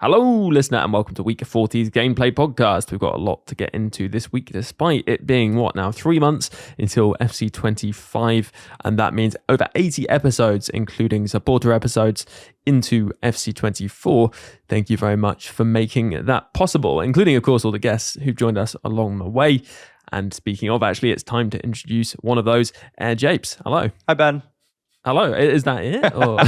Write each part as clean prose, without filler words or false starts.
Hello, listener, and welcome to Week 40's Gameplay Podcast. We've got a lot to get into this week, despite it being, 3 months until 𝗵𝗽𝗀𝗀𝗀, and that means over 80 episodes, including supporter episodes, into 𝗵𝗽𝗀𝗀𝗀4. Thank you very much for making that possible, including, of course, all the guests who've joined us along the way. And speaking of, actually, it's time to introduce one of those, AirJapes. Hello. Hi, Ben. Hello. Is that it? Or...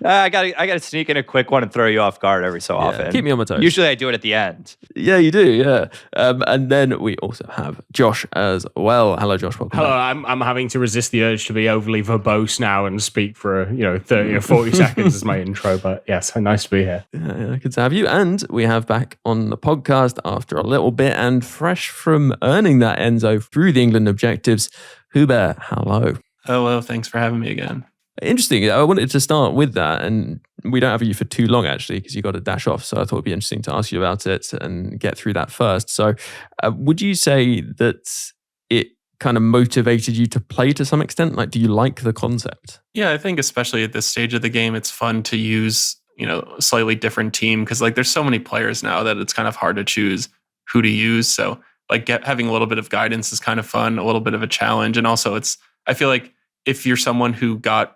I gotta sneak in a quick one and throw you off guard every so often. Keep me on my toes. Usually I do it at the end. Yeah, you do, yeah. And then we also have Josh as well. Hello, Josh. Welcome. Hello, I'm having to resist the urge to be overly verbose now and speak for 30 or 40 seconds as my intro, but yes, nice to be here. Yeah, good to have you. And we have back on the podcast after a little bit and fresh from earning that Enzo through the England objectives, 𝘬𝘃𝗲. Hello. Hello, thanks for having me again. Interesting. I wanted to start with that, and we don't have you for too long, actually, because you got to dash off. So I thought it'd be interesting to ask you about it and get through that first. So would you say that it kind of motivated you to play to some extent? Like, do you like the concept? Yeah, I think especially at this stage of the game, it's fun to use, a slightly different team because there's so many players now that it's kind of hard to choose who to use. So having a little bit of guidance is kind of fun, a little bit of a challenge. And also I feel like if you're someone who got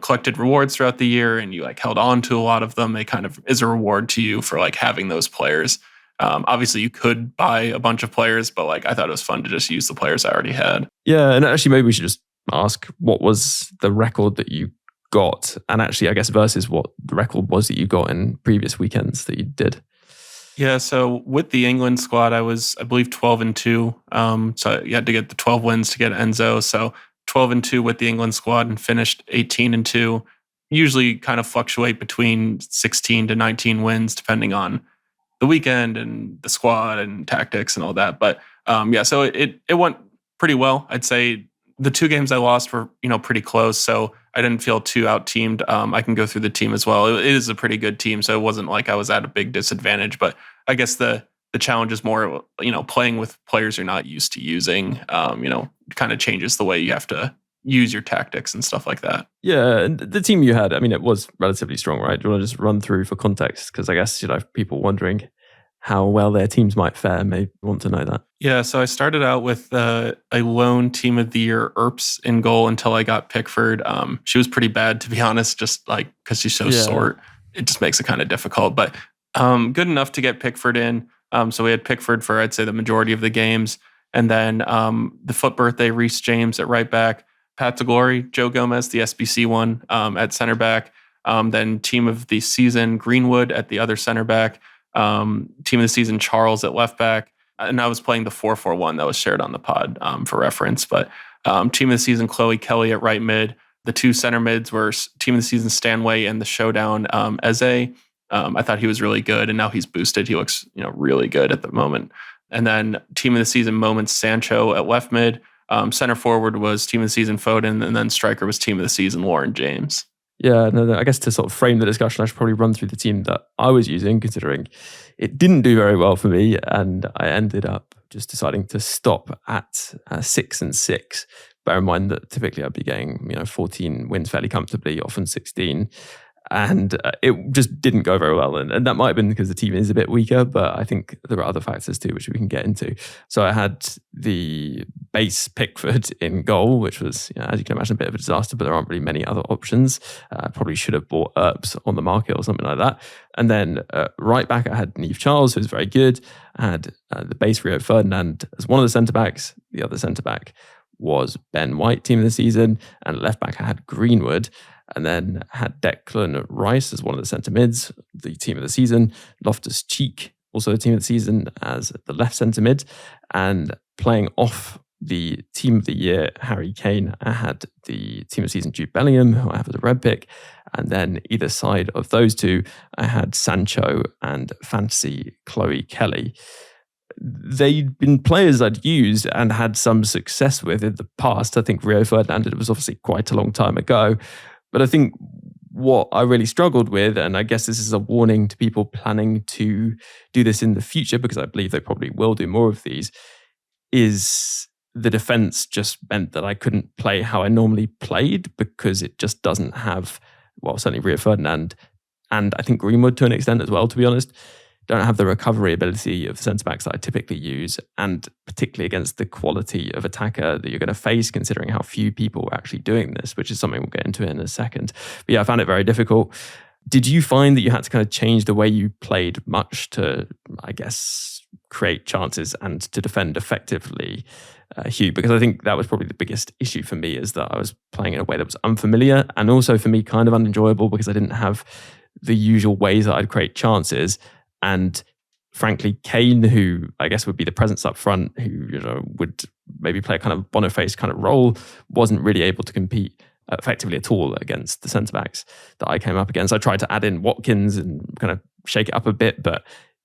collected rewards throughout the year and you held on to a lot of them, it kind of is a reward to you for having those players. Obviously you could buy a bunch of players, but I thought it was fun to just use the players I already had. Yeah. And actually maybe we should just ask, what was the record that you got? And actually, I guess versus what the record was that you got in previous weekends that you did. Yeah. So with the England squad, I was, I believe 12-2. So you had to get the 12 wins to get Enzo. So 12-2 with the England squad and finished 18-2. Usually kind of fluctuate between 16 to 19 wins depending on the weekend and the squad and tactics and all that. But so it went pretty well. I'd say the 2 games I lost were pretty close, so I didn't feel too out-teamed. I can go through the team as well. It is a pretty good team, so it wasn't like I was at a big disadvantage. But I guess the challenge is more, playing with players you're not used to using, kind of changes the way you have to use your tactics and stuff like that. Yeah, and the team you had, it was relatively strong, right? Do you want to just run through for context? Because I guess, people wondering how well their teams might fare may want to know that. Yeah, so I started out with a lone team of the year, 𝘵𝑚𝑠, in goal until I got Pickford. She was pretty bad, to be honest, just because she's so short. It just makes it kind of difficult, but good enough to get Pickford in. So we had Pickford for, I'd say, the majority of the games. And then the foot birthday, Reece James at right back, Path to Glory, Joe Gomez, the SBC one, at center back. Then team of the season, Greenwood at the other center back. Team of the season, Charles at left back. And I was playing the 4-4-1 that was shared on the pod for reference. But team of the season, Chloe Kelly at right mid. The 2 center mids were team of the season, Stanway, and the showdown, 𝘴𝘶. I thought he was really good, and now he's boosted. He looks, really good at the moment. And then team of the season moments, Sancho at left mid. Center forward was team of the season, Foden, and then striker was team of the season, Lauren James. Yeah, no, I guess to sort of frame the discussion, I should probably run through the team that I was using, considering it didn't do very well for me, and I ended up just deciding to stop at 6-6. Bear in mind that typically I'd be getting 14 wins fairly comfortably, often 16. And it just didn't go very well. And that might have been because the team is a bit weaker, but I think there are other factors too, which we can get into. So I had the base Pickford in goal, which was, as you can imagine, a bit of a disaster, but there aren't really many other options. I probably should have bought 𝘵𝑚𝑠 on the market or something like that. And then right back, I had Niamh Charles, who's very good. I had the base Rio Ferdinand as one of the centre-backs. The other centre-back was Ben White, team of the season. And left back, I had Greenwood. And then had Declan Rice as one of the centre mids, the team of the season. Loftus-Cheek, also the team of the season, as the left centre mid. And playing off the team of the year, Harry Kane, I had the team of the season, Jude Bellingham, who I have as a red pick. And then either side of those two, I had Sancho and fantasy Chloe Kelly. They'd been players I'd used and had some success with in the past. I think Rio Ferdinand, it was obviously quite a long time ago. But I think what I really struggled with, and I guess this is a warning to people planning to do this in the future, because I believe they probably will do more of these, is the defense just meant that I couldn't play how I normally played because it just doesn't have, well, certainly Rio Ferdinand and I think Greenwood to an extent as well, to be honest, don't have the recovery ability of centre-backs that I typically use, and particularly against the quality of attacker that you're going to face, considering how few people are actually doing this, which is something we'll get into in a second. But yeah, I found it very difficult. Did you find that you had to kind of change the way you played much to, I guess, create chances and to defend effectively, Hugh? Because I think that was probably the biggest issue for me, is that I was playing in a way that was unfamiliar, and also for me kind of unenjoyable, because I didn't have the usual ways that I'd create chances. And frankly, Kane, who I guess would be the presence up front, who would maybe play a kind of Boniface kind of role, wasn't really able to compete effectively at all against the centre-backs that I came up against. I tried to add in Watkins and kind of shake it up a bit, but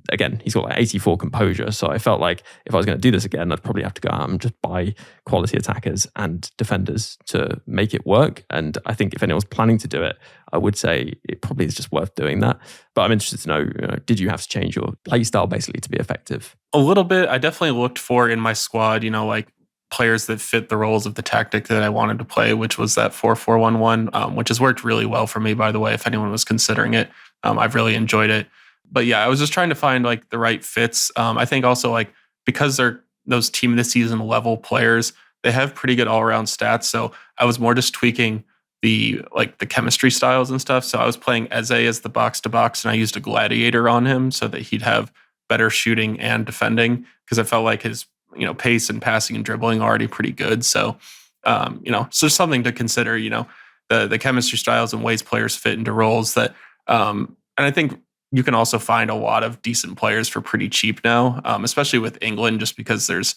again, he's got like 84 composure. So I felt like if I was going to do this again, I'd probably have to go out and just buy quality attackers and defenders to make it work. And I think if anyone's planning to do it, I would say it probably is just worth doing that. But I'm interested to know, did you have to change your play style basically to be effective? A little bit. I definitely looked for in my squad, like players that fit the roles of the tactic that I wanted to play, which was that 4-4-1-1, which has worked really well for me, by the way, if anyone was considering it. I've really enjoyed it. But yeah, I was just trying to find like the right fits. I think also like because they're those team of the season level players, they have pretty good all around stats. So I was more just tweaking the chemistry styles and stuff. So I was playing 𝘴𝘰𝘀𝘀 as the box to box, and I used a gladiator on him so that he'd have better shooting and defending, because I felt like his pace and passing and dribbling are already pretty good. So so something to consider. The chemistry styles and ways players fit into roles that, and I think you can also find a lot of decent players for pretty cheap now, especially with England, just because there's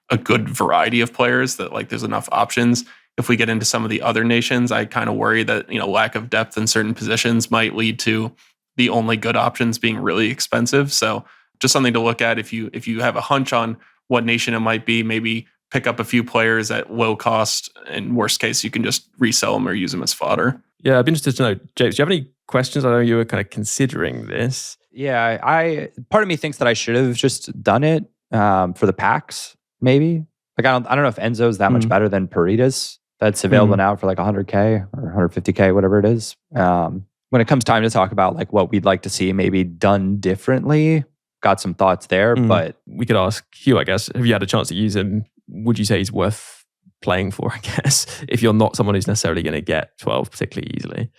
a good variety of players that there's enough options. If we get into some of the other nations, I kind of worry that, lack of depth in certain positions might lead to the only good options being really expensive. So just something to look at if you have a hunch on what nation it might be, maybe pick up a few players at low cost. In worst case, you can just resell them or use them as fodder. Yeah, I'd be interested to know, James, do you have any questions? I know you were kind of considering this. Yeah, part of me thinks that I should have just done it for the packs, maybe. Like I don't know if Enzo is that much better than Paredes. That's available now for like 100K or 150K, whatever it is. When it comes time to talk about like what we'd like to see maybe done differently, got some thoughts there. But we could ask Hugh, I guess, have you had a chance to use him? Would you say he's worth playing for, I guess, if you're not someone who's necessarily going to get 12 particularly easily?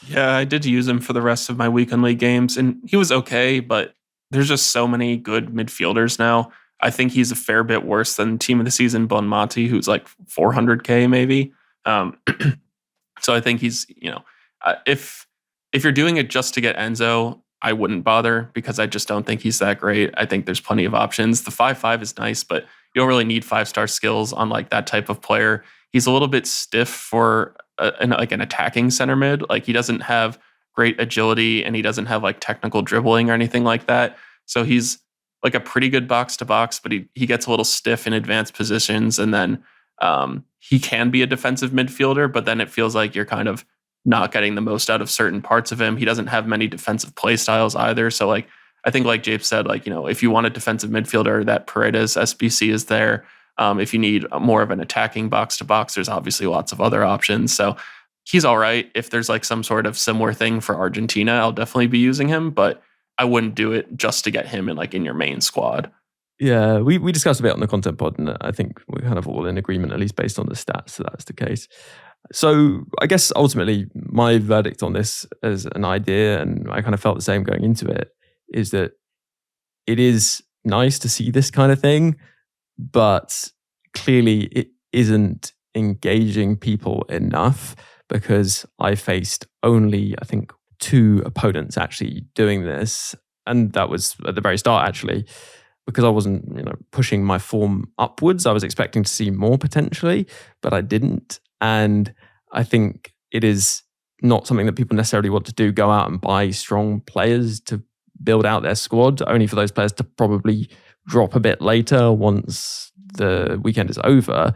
Yeah, I did use him for the rest of my weekend league games, and he was okay, but there's just so many good midfielders now. I think he's a fair bit worse than team of the season Bonmati, who's like 400K maybe. So I think he's, if you're doing it just to get Enzo, I wouldn't bother, because I just don't think he's that great. I think there's plenty of options. The 5-5 is nice, but you don't really need 5-star skills on like that type of player. He's a little bit stiff for an attacking center mid. Like he doesn't have great agility, and he doesn't have like technical dribbling or anything like that. So he's like a pretty good box to box, but he gets a little stiff in advanced positions. And then he can be a defensive midfielder, but then it feels like you're kind of not getting the most out of certain parts of him. He doesn't have many defensive play styles either. So like, I think like Jape said, like, if you want a defensive midfielder, that Paredes SBC is there. If you need more of an attacking box to box, there's obviously lots of other options. So he's all right. If there's like some sort of similar thing for Argentina, I'll definitely be using him, but I wouldn't do it just to get him in your main squad. Yeah, we discussed a bit on the content pod, and I think we're kind of all in agreement, at least based on the stats, that that's the case. So I guess ultimately my verdict on this as an idea, and I kind of felt the same going into it, is that it is nice to see this kind of thing, but clearly it isn't engaging people enough, because I faced only, I think, 2 opponents actually doing this. And that was at the very start, actually, because I wasn't, pushing my form upwards. I was expecting to see more potentially, but I didn't. And I think it is not something that people necessarily want to do, go out and buy strong players to build out their squad, only for those players to probably drop a bit later once the weekend is over,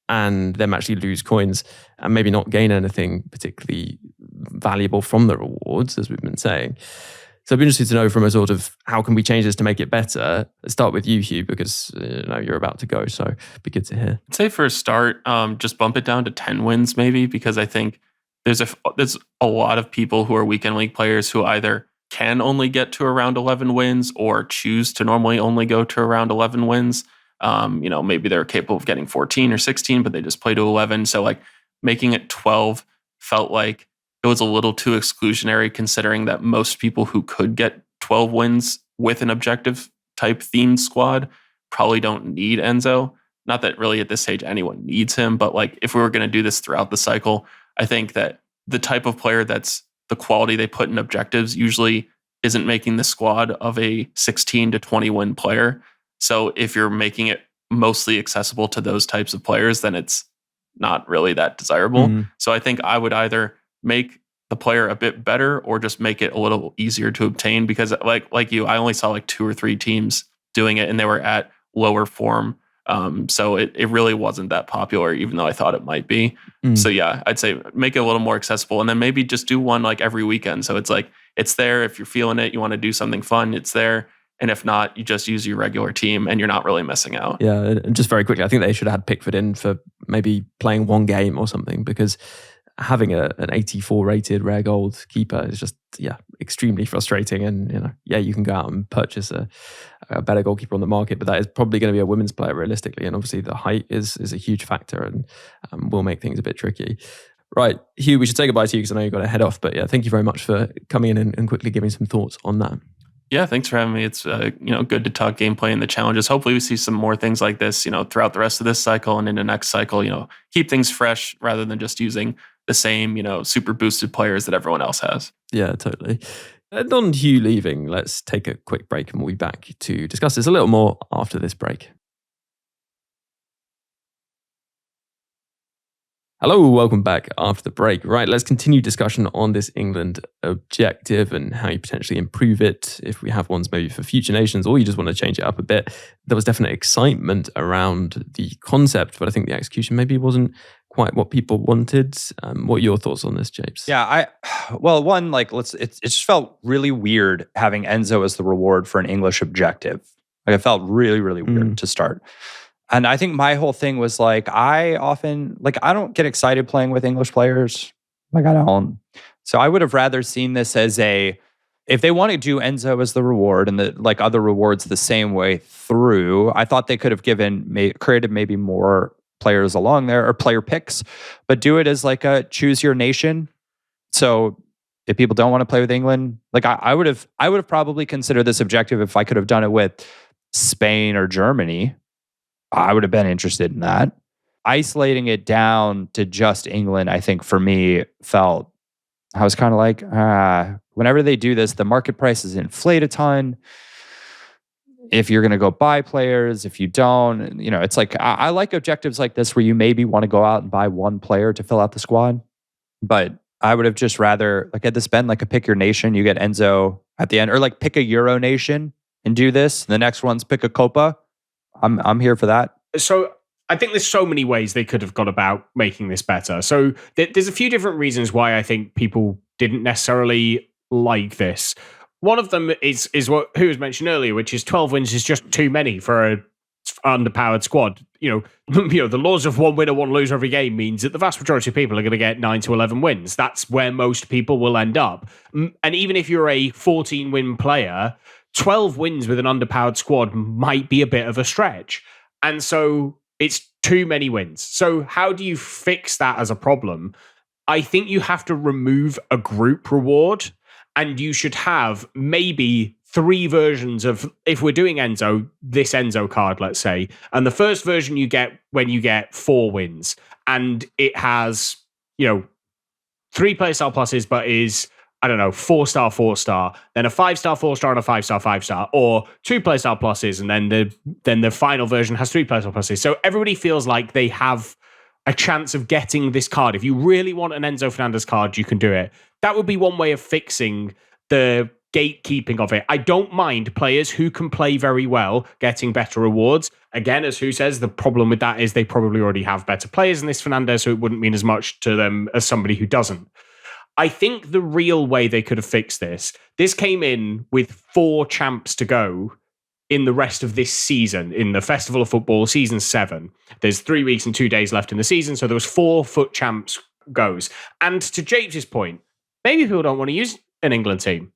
and them actually lose coins and maybe not gain anything particularly valuable from the rewards, as we've been saying. So I'd be interested to know from a sort of, how can we change this to make it better? Let's start with you, Hugh, because you're about to go, so it'd be good to hear. I'd say for a start, just bump it down to 10 wins maybe, because I think there's a lot of people who are weekend league players who either can only get to around 11 wins or choose to normally only go to around 11 wins. Maybe they're capable of getting 14 or 16, but they just play to 11. So like making it 12 felt like it was a little too exclusionary, considering that most people who could get 12 wins with an objective type themed squad probably don't need Enzo. Not that really at this stage anyone needs him, but like if we were going to do this throughout the cycle, I think that the type of player that's the quality they put in objectives usually isn't making the squad of a 16 to 20 win player. So if you're making it mostly accessible to those types of players, then it's not really that desirable. So I think I would either make the player a bit better or just make it a little easier to obtain, because like you, I only saw like 2 or 3 teams doing it and they were at lower form. So it really wasn't that popular, even though I thought it might be. So yeah, I'd say make it a little more accessible, and then maybe just do one like every weekend. So it's like, it's there. If you're feeling it, you want to do something fun, it's there. And if not, you just use your regular team and you're not really missing out. Yeah, and just very quickly, I think they should have had Pickford in for maybe playing one game or something, because having an 84 rated rare gold keeper is just, extremely frustrating. And, you can go out and purchase a better goalkeeper on the market, but that is probably going to be a women's player realistically. And obviously the height is a huge factor and will make things a bit tricky. Right, Hugh, we should say goodbye to you because I know you've got to head off. But thank you very much for coming in and quickly giving some thoughts on that. Yeah, thanks for having me. It's good to talk gameplay and the challenges. Hopefully we see some more things like this, throughout the rest of this cycle and in the next cycle, keep things fresh rather than just using the same, super boosted players that everyone else has. Yeah, totally. And on Hugh leaving, let's take a quick break and we'll be back to discuss this a little more after this break. Hello, welcome back after the break. Right, let's continue discussion on this England objective and how you potentially improve it, if we have ones maybe for future nations, or you just want to change it up a bit. There was definite excitement around the concept, but I think the execution maybe wasn't quite what people wanted. What are your thoughts on this, Japes? Yeah, it just felt really weird having Enzo as the reward for an English objective. Like it felt really, really weird to start. And I think my whole thing was like, I don't get excited playing with English players. Like I don't. So I would have rather seen this as if they want to do Enzo as the reward and the other rewards the same way through, I thought they could have created maybe more players along there or player picks, but do it as like a choose your nation. So if people don't want to play with England, like I would have probably considered this objective if I could have done it with Spain or Germany. I would have been interested in that. Isolating it down to just England, I think for me I was kind of like, whenever they do this, the market prices inflate a ton. If you're going to go buy players, if you don't, it's like, I like objectives like this where you maybe want to go out and buy one player to fill out the squad. But I would have just rather, had this been like a pick your nation, you get Enzo at the end, or like pick a Euro nation and do this. The next one's pick a Copa. I'm here for that. So I think there's so many ways they could have gone about making this better. So there's a few different reasons why I think people didn't necessarily like this. One of them is what who was mentioned earlier, which is 12 wins is just too many for a underpowered squad. The laws of one winner, one loser every game means that the vast majority of people are going to get 9 to 11 wins. That's where most people will end up. And even if you're a 14 win player, 12 wins with an underpowered squad might be a bit of a stretch. And so it's too many wins. So how do you fix that as a problem? I think you have to remove a group reward, and you should have maybe 3 versions of, if we're doing Enzo, this Enzo card, let's say. And the first version you get when you get 4 wins. And it has, 3 playstyle pluses, but is, 4-star, 4-star, then a 5-star, 4-star, and a 5-star, 5-star, or 2 playstyle pluses, and then the final version has 3 playstyle pluses. So everybody feels like they have a chance of getting this card. If you really want an Enzo Fernandez card, you can do it. That would be one way of fixing the gatekeeping of it. I don't mind players who can play very well getting better rewards. Again, as Who says, the problem with that is they probably already have better players in this Fernandez, so it wouldn't mean as much to them as somebody who doesn't. I think the real way they could have fixed this came in with 4 champs to go in the rest of this season, in the Festival of Football, season 7. There's 3 weeks and 2 days left in the season, so there was 4 foot champs goes. And to Japes' point, maybe people don't want to use an England team.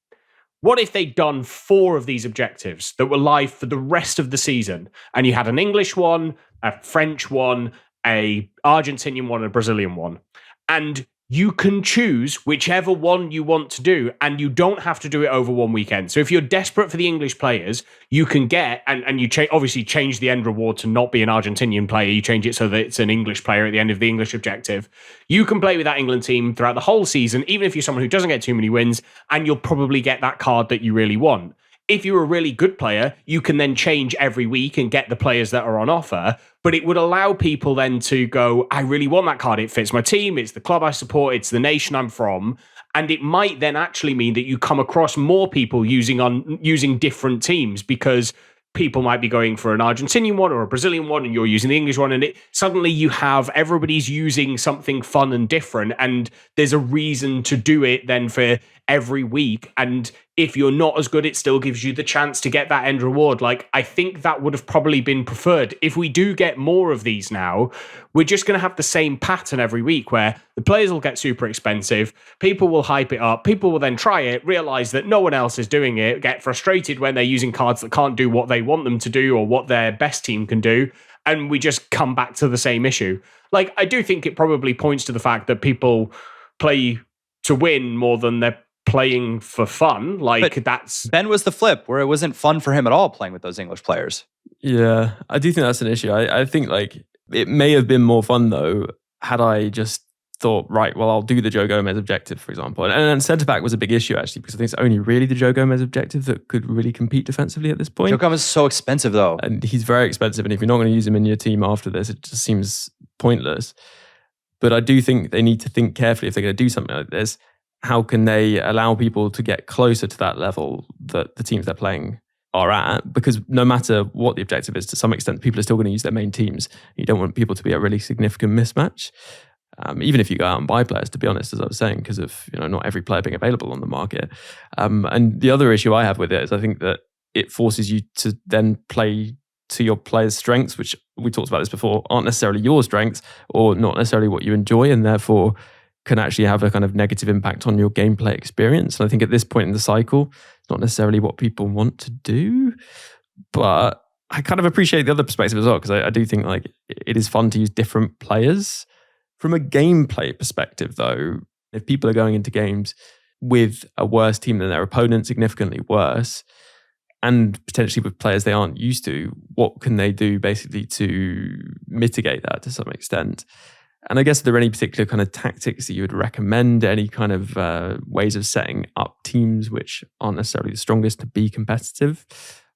What if they'd done 4 of these objectives that were live for the rest of the season, and you had an English one, a French one, a Argentinian one, and a Brazilian one, and you can choose whichever one you want to do, and you don't have to do it over one weekend. So if you're desperate for the English players, you can get, and you obviously change the end reward to not be an Argentinian player. You change it so that it's an English player at the end of the English objective. You can play with that England team throughout the whole season, even if you're someone who doesn't get too many wins, and you'll probably get that card that you really want. If you're a really good player, you can then change every week and get the players that are on offer. But it would allow people then to go, I really want that card. It fits my team. It's the club I support. It's the nation I'm from. And it might then actually mean that you come across more people using different teams, because people might be going for an Argentinian one or a Brazilian one, and you're using the English one. And suddenly you have everybody's using something fun and different. And there's a reason to do it then for every week. And if you're not as good, it still gives you the chance to get that end reward. Like, I think that would have probably been preferred. If we do get more of these now, we're just going to have the same pattern every week where the players will get super expensive. People will hype it up. People will then try it, realize that no one else is doing it, get frustrated when they're using cards that can't do what they want them to do or what their best team can do. And we just come back to the same issue. Like, I do think it probably points to the fact that people play to win more than they're playing for fun. Like, but that's Ben was the flip, where it wasn't fun for him at all playing with those English players. Yeah, I do think that's an issue. I think like it may have been more fun though had I just thought, right, well, I'll do the 𝘬𝘬𝘬𝘀 objective, for example. And centre back was a big issue actually, because I think it's only really the 𝘬𝘬𝘬𝘀 objective that could really compete defensively at this point. 𝘬𝘬𝘬𝘀 is so expensive though, and he's very expensive. And if you're not going to use him in your team after this, it just seems pointless. But I do think they need to think carefully if they're going to do something like this. How can they allow people to get closer to that level that the teams they're playing are at? Because no matter what the objective is, to some extent, people are still going to use their main teams. You don't want people to be a really significant mismatch. Even if you go out and buy players, to be honest, as I was saying, because of not every player being available on the market. And the other issue I have with it is I think that it forces you to then play to your players' strengths, which we talked about this before, aren't necessarily your strengths or not necessarily what you enjoy, and therefore can actually have a kind of negative impact on your gameplay experience. And I think at this point in the cycle, it's not necessarily what people want to do, but I kind of appreciate the other perspective as well, because I do think like it is fun to use different players. From a gameplay perspective though, if people are going into games with a worse team than their opponent, significantly worse, and potentially with players they aren't used to, what can they do basically to mitigate that to some extent? And I guess, are there any particular kind of tactics that you would recommend, any kind of ways of setting up teams which aren't necessarily the strongest to be competitive?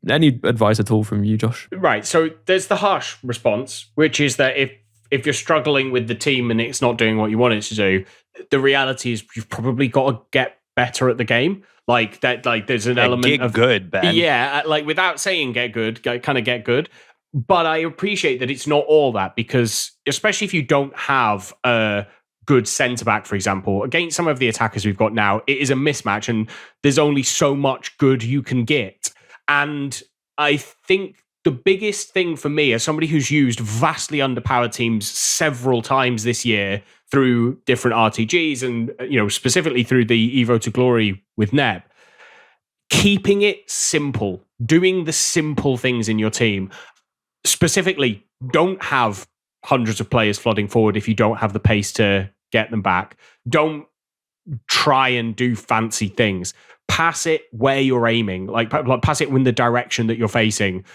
Any advice at all from you, Josh? Right. So there's the harsh response, which is that if you're struggling with the team and it's not doing what you want it to do, the reality is you've probably got to get better at the game. Like that, like there's an element of good, Ben. Yeah, like without saying get good, kind of get good. But I appreciate that it's not all that, because especially if you don't have a good centre-back, for example, against some of the attackers we've got now, it is a mismatch and there's only so much good you can get. And I think the biggest thing for me, as somebody who's used vastly underpowered teams several times this year through different RTGs and specifically through the Evo to Glory with 𝘵, keeping it simple, doing the simple things in your team. Specifically, don't have hundreds of players flooding forward if you don't have the pace to get them back. Don't try and do fancy things. Pass it where you're aiming, like pass it in the direction that you're facing.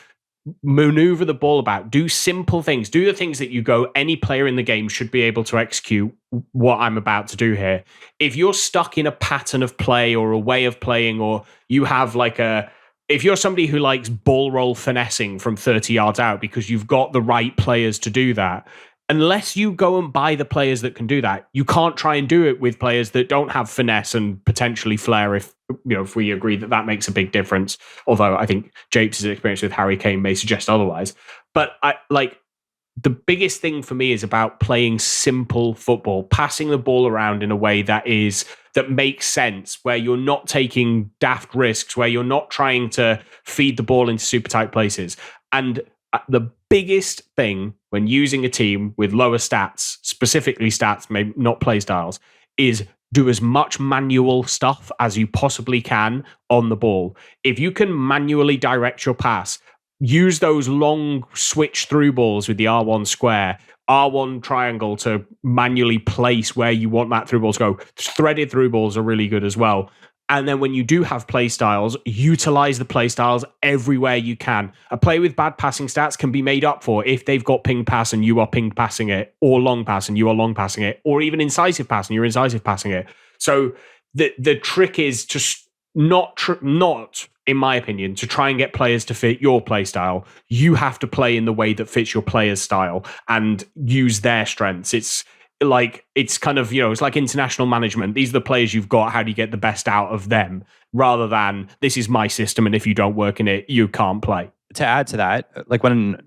Maneuver the ball about. Do simple things. Do the things that you go, any player in the game should be able to execute what I'm about to do here. If you're stuck in a pattern of play or a way of playing, or you have if you're somebody who likes ball roll finessing from 30 yards out because you've got the right players to do that, unless you go and buy the players that can do that, you can't try and do it with players that don't have finesse and potentially flair if we agree that makes a big difference. Although I think Japes' experience with 𝘭𝘪𝘁𝗻 may suggest otherwise. But the biggest thing for me is about playing simple football, passing the ball around in a way that makes sense, where you're not taking daft risks, where you're not trying to feed the ball into super tight places. And the biggest thing when using a team with lower stats, specifically stats, maybe not play styles, is do as much manual stuff as you possibly can on the ball. If you can manually direct your pass, use those long switch through balls with the R1 square, R1 triangle to manually place where you want that through ball to go. Threaded through balls are really good as well. And then when you do have play styles, utilize the play styles everywhere you can. A play with bad passing stats can be made up for if they've got ping pass and you are ping passing it, or long pass and you are long passing it, or even incisive pass and you're incisive passing it. So the trick is to not, in my opinion, to try and get players to fit your play style. You have to play in the way that fits your player's style and use their strengths. It's kind of, it's like international management. These are the players you've got. How do you get the best out of them? Rather than, this is my system, and if you don't work in it, you can't play. To add to that, like when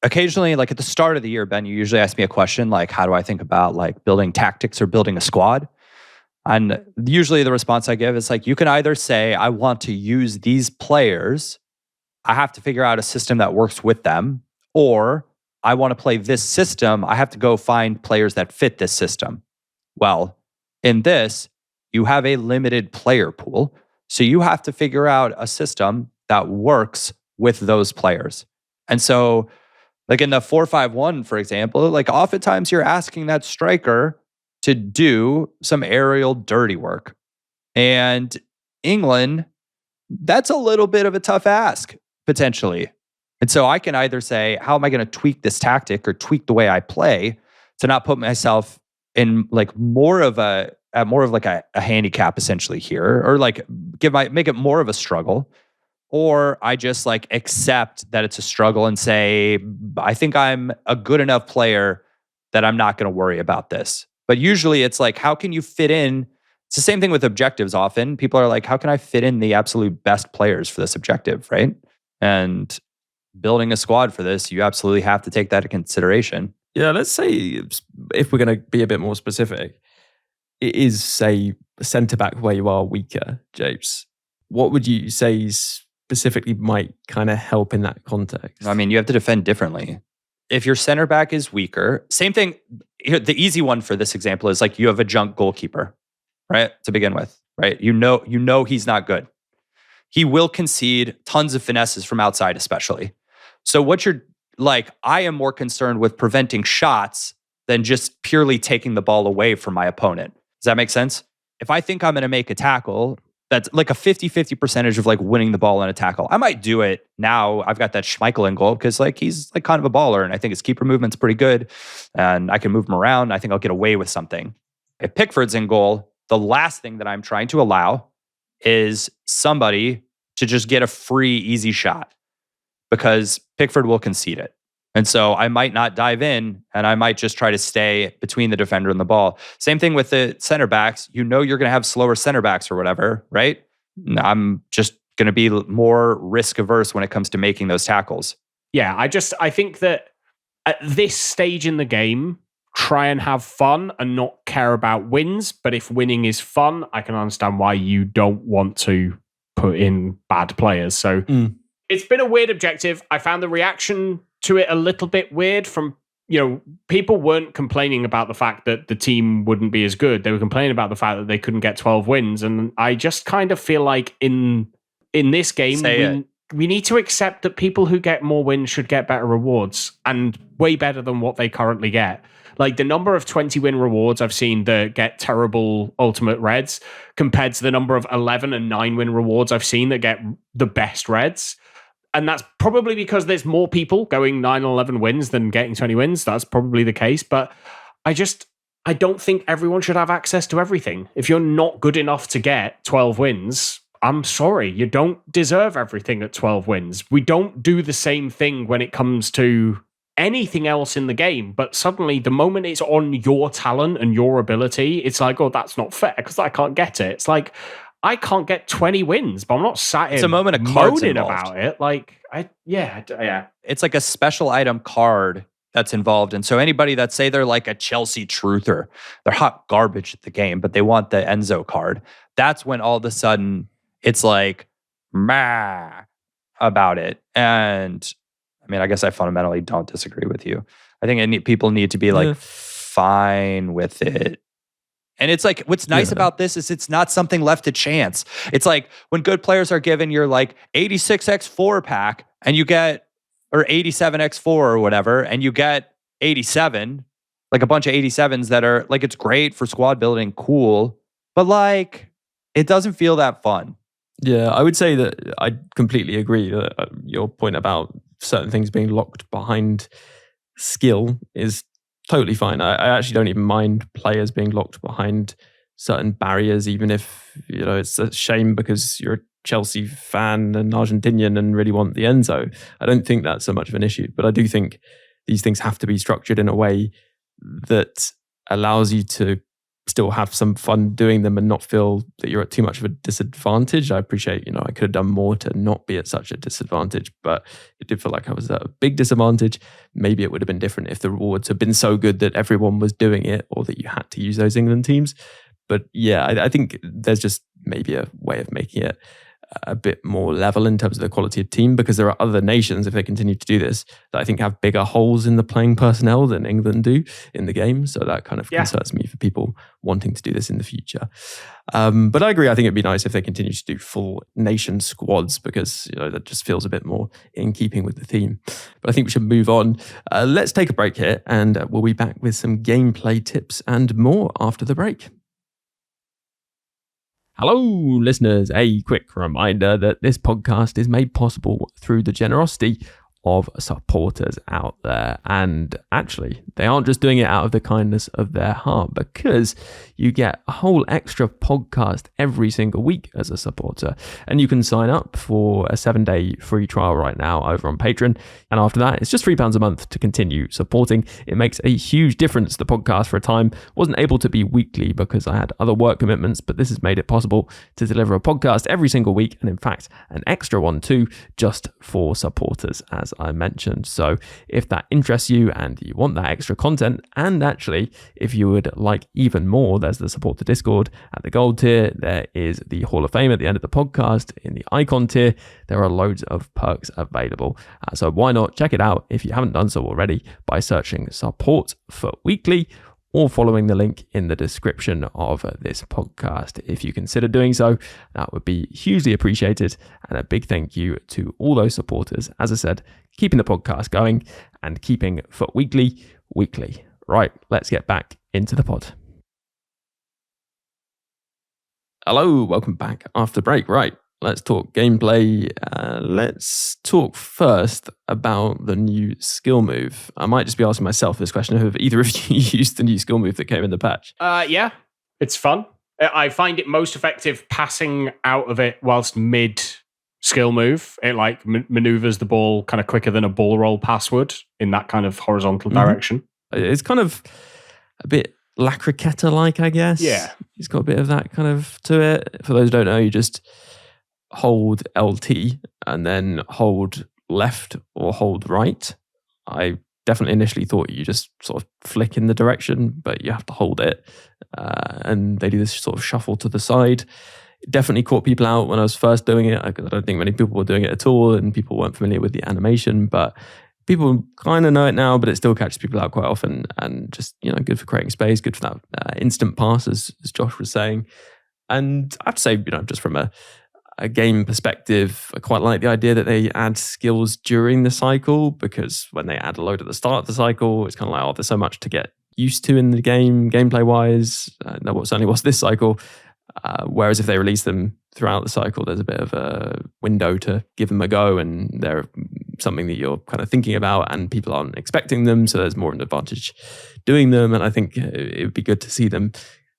occasionally, like at the start of the year, Ben, you usually ask me a question like, how do I think about like building tactics or building a squad? And usually the response I give is like, you can either say, I want to use these players. I have to figure out a system that works with them, or I want to play this system. I have to go find players that fit this system. Well, in this, you have a limited player pool. So you have to figure out a system that works with those players. And so, like in the 4-5-1, for example, like oftentimes you're asking that striker to do some aerial dirty work. And England, that's a little bit of a tough ask, potentially. And so I can either say, how am I going to tweak this tactic or tweak the way I play to not put myself in like more of a handicap essentially here, or like make it more of a struggle, or I just like accept that it's a struggle and say, I think I'm a good enough player that I'm not going to worry about this. But usually it's like, how can you fit in? It's the same thing with objectives often. People are like, how can I fit in the absolute best players for this objective, right? And building a squad for this, you absolutely have to take that into consideration. Yeah, let's say if we're going to be a bit more specific, it is, say, centre-back where you are weaker, Japes. What would you say specifically might kind of help in that context? I mean, you have to defend differently. If your center back is weaker, same thing. Here, the easy one for this example is like you have a junk goalkeeper, right? To begin with, right? You know he's not good. He will concede tons of finesses from outside, especially. So what you're like, I am more concerned with preventing shots than just purely taking the ball away from my opponent. Does that make sense? If I think I'm going to make a tackle, that's like a 50-50 percentage of like winning the ball in a tackle. I might do it now. I've got that Schmeichel in goal because like he's like kind of a baller, and I think his keeper movement's pretty good, and I can move him around. I think I'll get away with something. If Pickford's in goal, the last thing that I'm trying to allow is somebody to just get a free, easy shot, because Pickford will concede it. And so I might not dive in, and I might just try to stay between the defender and the ball. Same thing with the center backs. You know you're going to have slower center backs or whatever, right? I'm just going to be more risk averse when it comes to making those tackles. Yeah, I think that at this stage in the game, try and have fun and not care about wins. But if winning is fun, I can understand why you don't want to put in bad players. So it's been a weird objective. I found the reaction to it a little bit weird from, people weren't complaining about the fact that the team wouldn't be as good. They were complaining about the fact that they couldn't get 12 wins. And I just kind of feel like in this game, we need to accept that people who get more wins should get better rewards, and way better than what they currently get. Like the number of 20 win rewards I've seen that get terrible ultimate reds compared to the number of 11 and 9 win rewards I've seen that get the best reds. And that's probably because there's more people going 9 or 11 wins than getting 20 wins. That's probably the case. But I don't think everyone should have access to everything. If you're not good enough to get 12 wins, I'm sorry, you don't deserve everything at 12 wins. We don't do the same thing when it comes to anything else in the game. But suddenly, the moment it's on your talent and your ability, it's like, oh, that's not fair because I can't get it. It's like, I can't get 20 wins, but I'm not sat here it's a moment of cards moaning involved. about it. Like, yeah. It's like a special item card that's involved. And so anybody that say they're like a Chelsea truther, they're hot garbage at the game, but they want the Enzo card, that's when all of a sudden it's like, meh, about it. And I mean, I guess I fundamentally don't disagree with you. I think people need to be like fine with it. And it's like, what's nice about this is it's not something left to chance. It's like when good players are given your like 86x4 pack and you get, or 87x4 or whatever, and you get 87, like a bunch of 87s that are like, it's great for squad building, cool, but like, it doesn't feel that fun. Yeah, I would say that I completely agree that your point about certain things being locked behind skill is totally fine. I actually don't even mind players being locked behind certain barriers, even if, you know, it's a shame because you're a Chelsea fan and Argentinian and really want the Enzo. I don't think that's so much of an issue, but I do think these things have to be structured in a way that allows you to still have some fun doing them and not feel that you're at too much of a disadvantage. I appreciate, you know, I could have done more to not be at such a disadvantage, but it did feel like I was at a big disadvantage. Maybe it would have been different if the rewards had been so good that everyone was doing it or that you had to use those England teams. But yeah, I think there's just maybe a way of making it a bit more level in terms of the quality of team, because there are other nations, if they continue to do this, that I think have bigger holes in the playing personnel than England do in the game. So that kind of concerns me for people wanting to do this in the future. But I agree. I think it'd be nice if they continue to do full nation squads, because, you know, that just feels a bit more in keeping with the theme. But I think we should move on. Let's take a break here, and we'll be back with some gameplay tips and more after the break. Hello, listeners. A quick reminder that this podcast is made possible through the generosity of supporters out there. And actually, they aren't just doing it out of the kindness of their heart, because you get a whole extra podcast every single week as a supporter. And you can sign up for a 7-day free trial right now over on Patreon. And after that, it's just £3 a month to continue supporting. It makes a huge difference. The podcast for a time wasn't able to be weekly because I had other work commitments, but this has made it possible to deliver a podcast every single week, and in fact, an extra one too, just for supporters, as I mentioned. So if that interests you and you want that extra content, and actually if you would like even more, there's the support the Discord at the gold tier. There is the Hall of Fame at the end of the podcast in the icon tier. There are loads of perks available. So why not check it out if you haven't done so already by searching Support for Weekly or following the link in the description of this podcast. If you consider doing so, that would be hugely appreciated. And a big thank you to all those supporters, as I said, keeping the podcast going and keeping Foot Weekly weekly. Right, let's get back into the pod. Hello, welcome back after the break. Right, let's talk gameplay. Let's talk first about the new skill move. I might just be asking myself this question: have either of you used the new skill move that came in the patch? Yeah, it's fun. I find it most effective passing out of it whilst mid skill move. It like maneuvers the ball kind of quicker than a ball roll pass would in that kind of horizontal direction. It's kind of a bit 𝗪𝗮𝗯-like, I guess. Yeah. It's got a bit of that kind of to it. For those who don't know, you just hold LT and then hold left or hold right. I definitely initially thought you just sort of flick in the direction, but you have to hold it. And they do this sort of shuffle to the side. It definitely caught people out when I was first doing it, because I don't think many people were doing it at all and people weren't familiar with the animation, but people kind of know it now, but it still catches people out quite often, and just, you know, good for creating space, good for that instant pass, as Josh was saying. And I have to say, you know, just from a game perspective, I quite like the idea that they add skills during the cycle, because when they add a load at the start of the cycle, it's kind of like, oh, there's so much to get used to in the game, gameplay-wise. That certainly was this cycle. Whereas if they release them throughout the cycle, there's a bit of a window to give them a go, and they're something that you're kind of thinking about and people aren't expecting them, so there's more of an advantage doing them. And I think it would be good to see them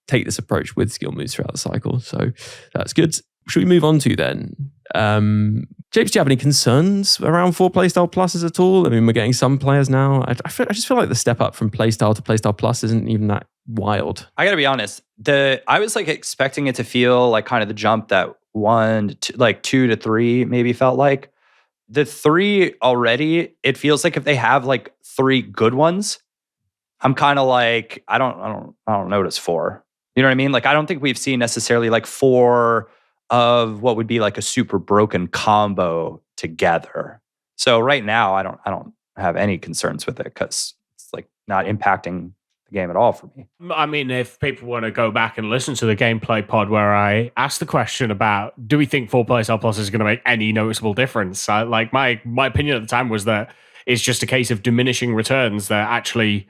take this approach with skill moves throughout the cycle. So that's good. Should we move on to then? James, do you have any concerns around 4 Playstyle Pluses at all? I mean, we're getting some players now. I just feel like the step up from Playstyle to Playstyle Plus isn't even that wild. I gotta be honest. I was like expecting it to feel like kind of the jump that 1 to like 2 to 3 maybe felt like. The 3 already, it feels like if they have like 3 good ones, I'm kind of like, I don't notice 4. You know what I mean? Like, I don't think we've seen necessarily like 4 of what would be like a super broken combo together. So right now, I don't have any concerns with it because it's like not impacting the game at all for me. I mean, if people want to go back and listen to the gameplay pod where I asked the question about, do we think 4 PlayStyle Plus is going to make any noticeable difference? My opinion at the time was that it's just a case of diminishing returns. That actually,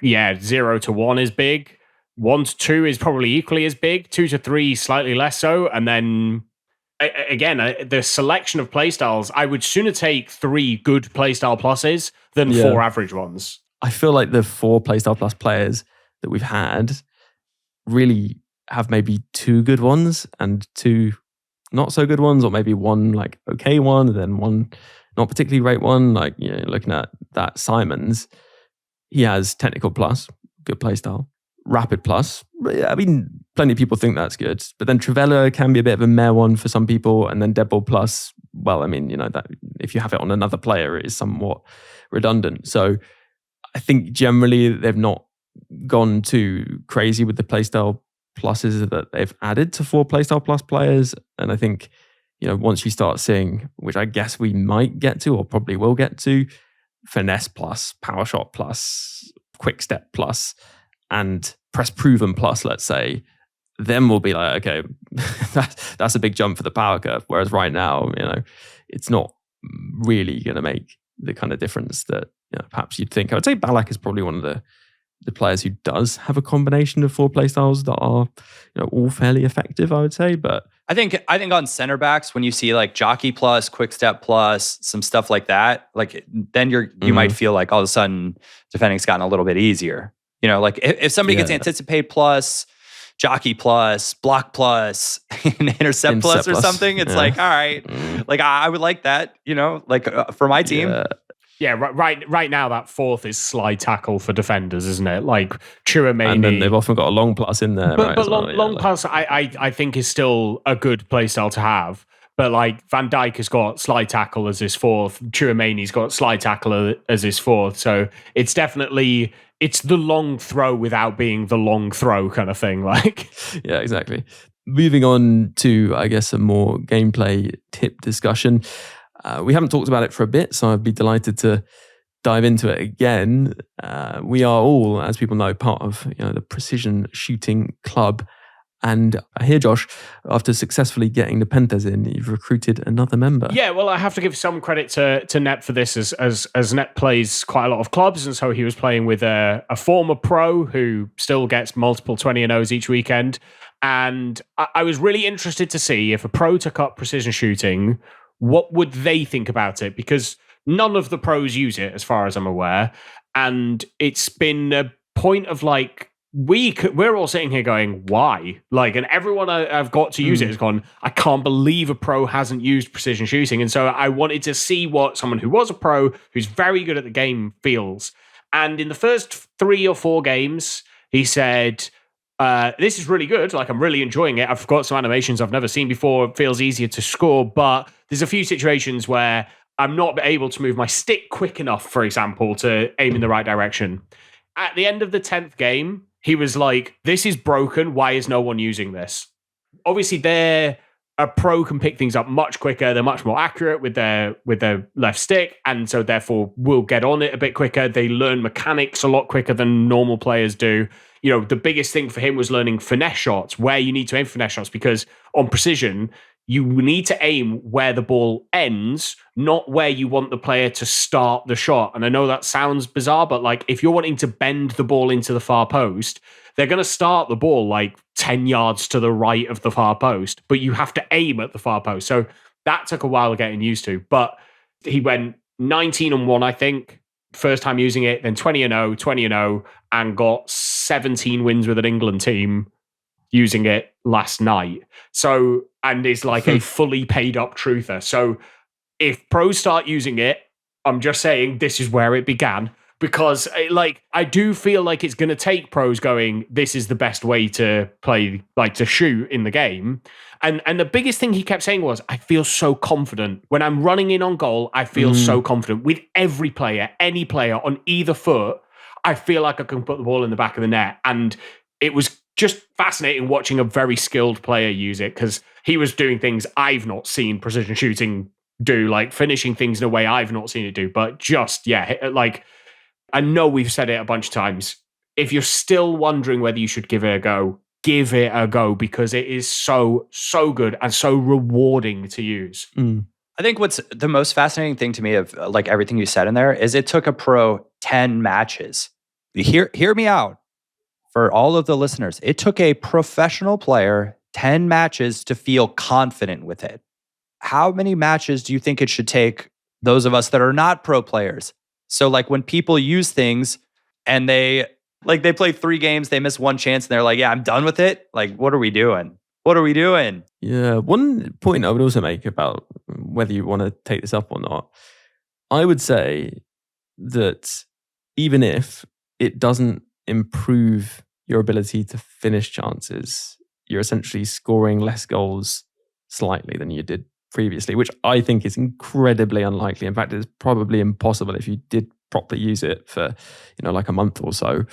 0 to 1 is big. 1 to 2 is probably equally as big. 2 to 3 slightly less so. And then again, the selection of playstyles, I would sooner take 3 good playstyle pluses than 4 average ones. I feel like the 4 playstyle plus players that we've had really have maybe 2 good ones and 2 not so good ones, or maybe 1 like okay one and then 1 not particularly great one. Like, looking at that Simons, he has technical plus, good playstyle. Rapid plus, I mean, plenty of people think that's good, but then 𝘂𝘂𝘀 can be a bit of a meh one for some people, and then 𝘂𝘂𝘀 plus, well, I mean, that if you have it on another player, it is somewhat redundant. So I think generally they've not gone too crazy with the playstyle pluses that they've added to 4 playstyle plus players, and I think once you start seeing, which I guess we might get to or probably will get to, finesse plus, power shot plus, quick step plus, and press proven plus, let's say, then we'll be like, okay, that's a big jump for the power curve. Whereas right now, it's not really going to make the kind of difference that perhaps you'd think. I would say 𝗏𝗏𝗏 is probably one of the players who does have a combination of 4 playstyles that are all fairly effective, I would say. But I think on center backs, when you see like jockey plus, quick step plus, some stuff like that, like then you might feel like all of a sudden defending's gotten a little bit easier. Like if somebody gets anticipate plus, jockey plus, block plus, intercept plus or something, it's like, all right, like I would like that, like for my team. Yeah, right now that 4th is slide tackle for defenders, isn't it? Like 𝘂𝘂𝘀𝘀. And then they've often got a long plus in there. But right, long plus, I think is still a good playstyle to have. But like Van Dijk has got slide tackle as his 4th. 𝘂𝘂𝘀𝘀's got slide tackle as his 4th. So it's definitely, it's the long throw without being the long throw kind of thing. Like, yeah, exactly. Moving on to, I guess, a more gameplay tip discussion. We haven't talked about it for a bit, so I'd be delighted to dive into it again. We are all, as people know, part of the Precision Shooting Club. And I hear, Josh, after successfully getting the Pentas in, you've recruited another member. Yeah, well, I have to give some credit to Gnep for this, as Gnep plays quite a lot of clubs, and so he was playing with a former pro who still gets multiple 20-0s each weekend. And I was really interested to see if a pro took up precision shooting, what would they think about it? Because none of the pros use it, as far as I'm aware. And it's been a point of like, we're all sitting here going, why? Like, and everyone I've got to use it has gone, I can't believe a pro hasn't used precision shooting. And so I wanted to see what someone who was a pro, who's very good at the game, feels. And in the first 3 or 4 games, he said, this is really good. Like, I'm really enjoying it. I've got some animations I've never seen before. It feels easier to score, but there's a few situations where I'm not able to move my stick quick enough, for example, to aim in the right direction. At the end of the 10th game, he was like, this is broken. Why is no one using this? Obviously, a pro can pick things up much quicker. They're much more accurate with their left stick, and so therefore will get on it a bit quicker. They learn mechanics a lot quicker than normal players do. The biggest thing for him was learning finesse shots, where you need to aim finesse shots, because on precision, you need to aim where the ball ends, not where you want the player to start the shot. And I know that sounds bizarre, but like if you're wanting to bend the ball into the far post, they're going to start the ball like 10 yards to the right of the far post, but you have to aim at the far post. So that took a while getting used to, but he went 19-1, I think, first time using it, then 20-0, and got 17 wins with an England team using it last night. So, and is like a fully paid up truther. So if pros start using it, I'm just saying this is where it began, because I do feel like it's going to take pros going, this is the best way to play, like to shoot in the game. And the biggest thing he kept saying was, I feel so confident. When I'm running in on goal, I feel so confident. With every player, any player on either foot, I feel like I can put the ball in the back of the net. And it was just fascinating watching a very skilled player use it, because he was doing things I've not seen precision shooting do, like finishing things in a way I've not seen it do. But just, yeah, like, I know we've said it a bunch of times. If you're still wondering whether you should give it a go, give it a go, because it is so, so good and so rewarding to use. I think what's the most fascinating thing to me of like everything you said in there is it took a pro 10 matches. Hear me out. For all of the listeners, it took a professional player 10 matches to feel confident with it. How many matches do you think it should take those of us that are not pro players? So like when people use things and they play 3 games, they miss 1 chance and they're like, yeah, I'm done with it. Like, what are we doing? What are we doing? Yeah. One point I would also make about whether you want to take this up or not, I would say that even if it doesn't improve your ability to finish chances, you're essentially scoring less goals slightly than you did previously, which I think is incredibly unlikely. In fact, it's probably impossible if you did properly use it for, like a month or so.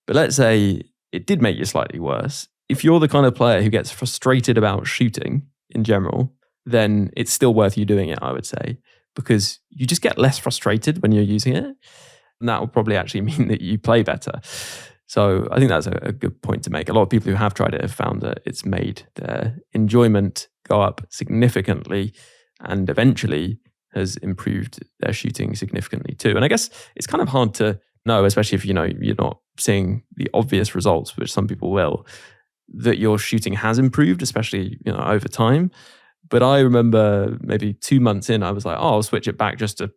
But let's say it did make you slightly worse. If you're the kind of player who gets frustrated about shooting in general, then it's still worth you doing it, I would say, because you just get less frustrated when you're using it. And that will probably actually mean that you play better. So I think that's a good point to make. A lot of people who have tried it have found that it's made their enjoyment go up significantly and eventually has improved their shooting significantly too. And I guess it's kind of hard to know, especially if you're not seeing the obvious results, which some people will, that your shooting has improved, especially over time. But I remember maybe 2 months in, I was like, I'll switch it back just to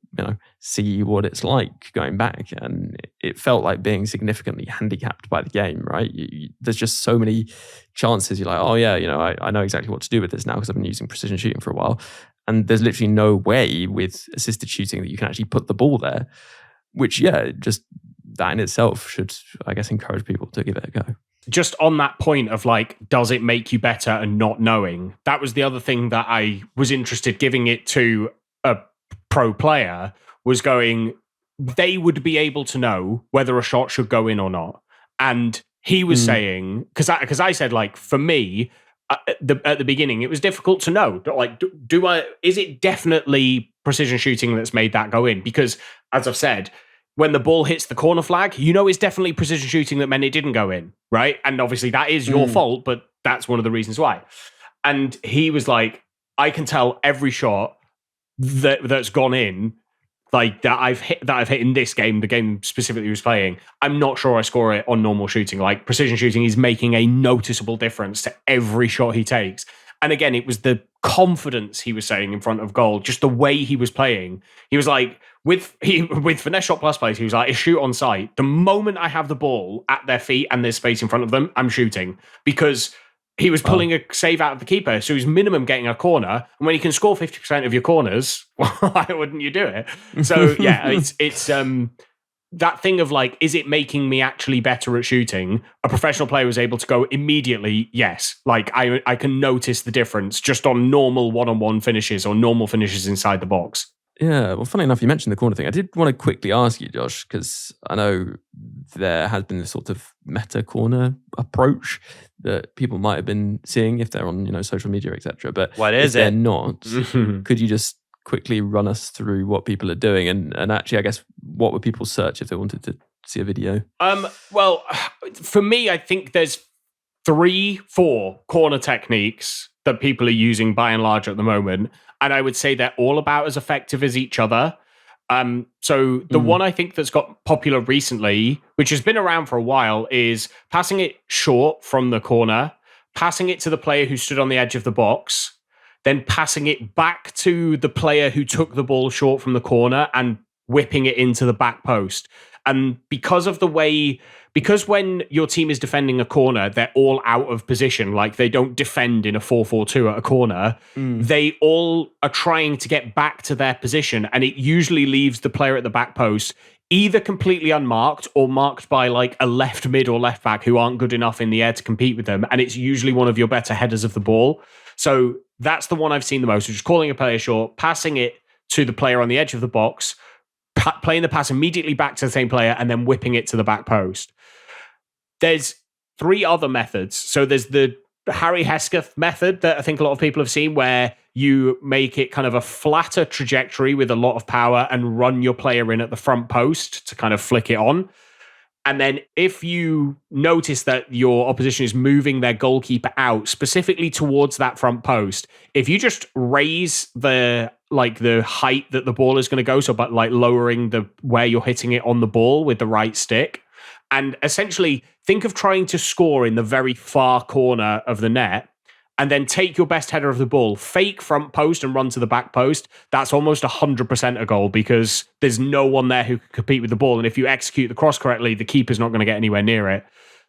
see what it's like going back. And it felt like being significantly handicapped by the game, right? There's just so many chances. You're like, oh yeah, I know exactly what to do with this now because I've been using precision shooting for a while. And there's literally no way with assisted shooting that you can actually put the ball there, which, yeah, just that in itself should, I guess, encourage people to give it a go. Just on that point of like, does it make you better and not knowing? That was the other thing that I was interested giving it to a pro player, was going, they would be able to know whether a shot should go in or not. And he was saying, because I said, like, for me, at the beginning, it was difficult to know. Like, is it definitely precision shooting that's made that go in? Because, as I've said, when the ball hits the corner flag, it's definitely precision shooting that meant it didn't go in, right? And obviously that is your fault, but that's one of the reasons why. And he was like, I can tell every shot that's gone in, like that I've hit in this game, the game specifically he was playing. I'm not sure I score it on normal shooting. Like, precision shooting is making a noticeable difference to every shot he takes. And again, it was the confidence he was saying in front of goal, just the way he was playing. He was like, with finesse shot plus plays, he was like, I shoot on sight. The moment I have the ball at their feet and there's space in front of them, I'm shooting. Because he was pulling a save out of the keeper, so he's minimum getting a corner. And when you can score 50% of your corners, why wouldn't you do it? So yeah, it's that thing of like, is it making me actually better at shooting? A professional player was able to go immediately, yes. Like, I can notice the difference just on normal one-on-one finishes or normal finishes inside the box. Yeah, well, funny enough, you mentioned the corner thing. I did want to quickly ask you, Josh, because I know there has been this sort of meta corner approach that people might have been seeing if they're on, social media, etc. But what is if they're it? not, could you just quickly run us through what people are doing? And actually, I guess, what would people search if they wanted to see a video? Well, for me, I think there's 3-4 corner techniques that people are using by and large at the moment. And I would say they're all about as effective as each other. So the one I think that's got popular recently, which has been around for a while, is passing it short from the corner, passing it to the player who stood on the edge of the box, then passing it back to the player who took the ball short from the corner and whipping it into the back post. And because when your team is defending a corner, they're all out of position. Like, they don't defend in a 4-4-2 at a corner. They all are trying to get back to their position. And it usually leaves the player at the back post either completely unmarked or marked by like a left mid or left back who aren't good enough in the air to compete with them. And it's usually one of your better headers of the ball. So that's the one I've seen the most, which is calling a player short, passing it to the player on the edge of the box, playing the pass immediately back to the same player, and then whipping it to the back post. There's 3 other methods. So there's the 𝘭𝘪𝘬𝘦 method that I think a lot of people have seen, where you make it kind of a flatter trajectory with a lot of power and run your player in at the front post to kind of flick it on. And then if you notice that your opposition is moving their goalkeeper out specifically towards that front post, if you just raise the height that the ball is going to go, so but like lowering the where you're hitting it on the ball with the right stick, and essentially think of trying to score in the very far corner of the net, and then take your best header of the ball, fake front post and run to the back post, that's almost 100% a goal, because there's no one there who can compete with the ball. And if you execute the cross correctly, the keeper's not going to get anywhere near it.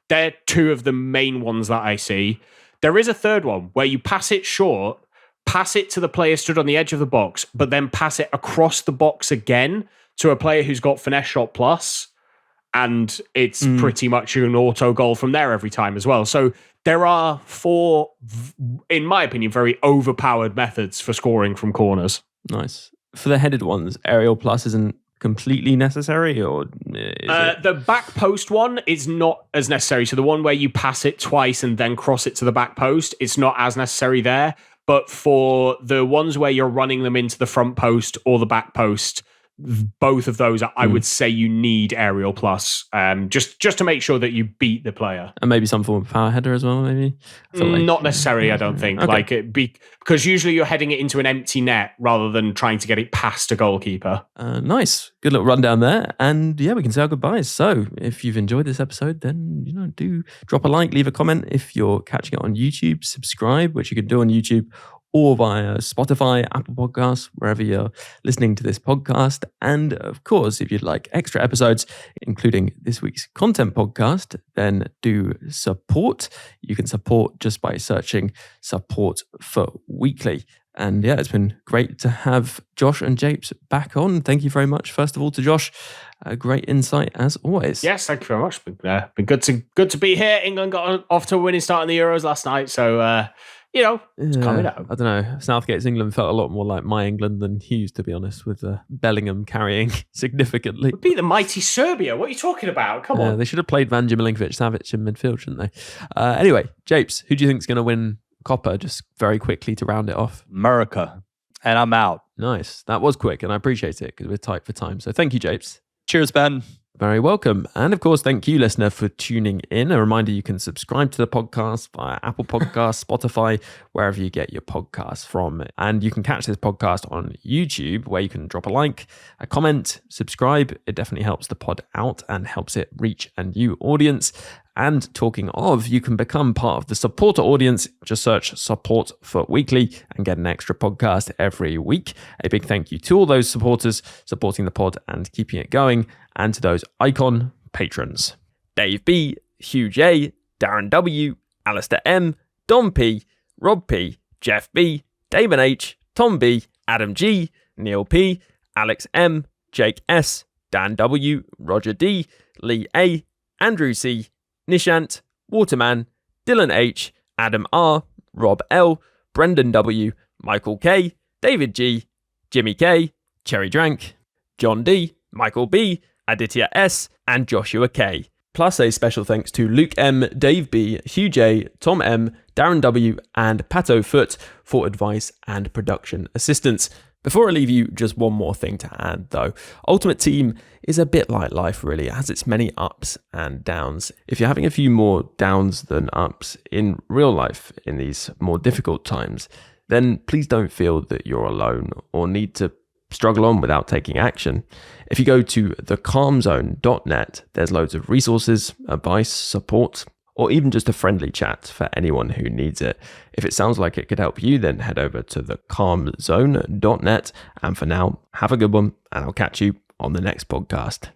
They're two of the main ones that I see. There is a third one where you pass it short, pass it to the player stood on the edge of the box, but then pass it across the box again to a player who's got finesse shot plus. And it's pretty much an auto goal from there every time as well. So there are 4, in my opinion, very overpowered methods for scoring from corners. Nice. For the headed ones, aerial plus isn't completely necessary, or the back post one is not as necessary. So the one where you pass it twice and then cross it to the back post, it's not as necessary there. But for the ones where you're running them into the front post or the back post, both of those, I would say you need aerial plus, just to make sure that you beat the player. And maybe some form of power header as well, maybe? Not necessarily, I don't think. Okay. Because usually you're heading it into an empty net rather than trying to get it past a goalkeeper. Nice. Good little rundown there. And yeah, we can say our goodbyes. So if you've enjoyed this episode, then, do drop a like, leave a comment. If you're catching it on YouTube, subscribe, which you can do on YouTube, or via Spotify, Apple Podcasts, wherever you're listening to this podcast. And of course, if you'd like extra episodes, including this week's content podcast, then do support. You can support just by searching Support for Weekly. And yeah, it's been great to have Josh and Japes back on. Thank you very much, first of all, to Josh. A great insight as always. Yes, thank you very much. Been good to be here. England got off to a winning start in the Euros last night, so it's coming out. I don't know. Southgate's England felt a lot more like my England than Hughes, to be honest, with Bellingham carrying significantly. Would be the mighty Serbia. What are you talking about? Come on. They should have played 𝘂𝘬 𝘠𝘂𝘀 in midfield, shouldn't they? Anyway, Japes, who do you think is going to win Copper? Just very quickly to round it off. America. And I'm out. Nice. That was quick, and I appreciate it because we're tight for time. So thank you, Japes. Cheers, Ben. Very welcome. And of course, thank you, listener, for tuning in. A reminder, you can subscribe to the podcast via Apple Podcasts, Spotify, wherever you get your podcasts from. And you can catch this podcast on YouTube, where you can drop a like, a comment, subscribe. It definitely helps the pod out and helps it reach a new audience. And talking of, you can become part of the supporter audience. Just search Support for Weekly and get an extra podcast every week. A big thank you to all those supporters supporting the pod and keeping it going, and to those icon patrons: Dave B, Hugh J, Darren W, Alistair M, Dom P, Rob P, Jeff B, Damon H, Tom B, Adam G, Neil P, Alex M, Jake S, Dan W, Roger D, Lee A, Andrew C, Nishant, Waterman, Dylan H, Adam R, Rob L, Brendan W, Michael K, David G, Jimmy K, Cherry Drank, John D, Michael B, Aditya S, and Joshua K. Plus a special thanks to Luke M, Dave B, Hugh J, Tom M, Darren W, and Pato Foot for advice and production assistance. Before I leave you, just one more thing to add though. Ultimate Team is a bit like life really. It has its many ups and downs. If you're having a few more downs than ups in real life in these more difficult times, then please don't feel that you're alone or need to struggle on without taking action. If you go to thecalmzone.net, there's loads of resources, advice, support, or even just a friendly chat for anyone who needs it. If it sounds like it could help you, then head over to thecalmzone.net. And for now, have a good one, and I'll catch you on the next podcast.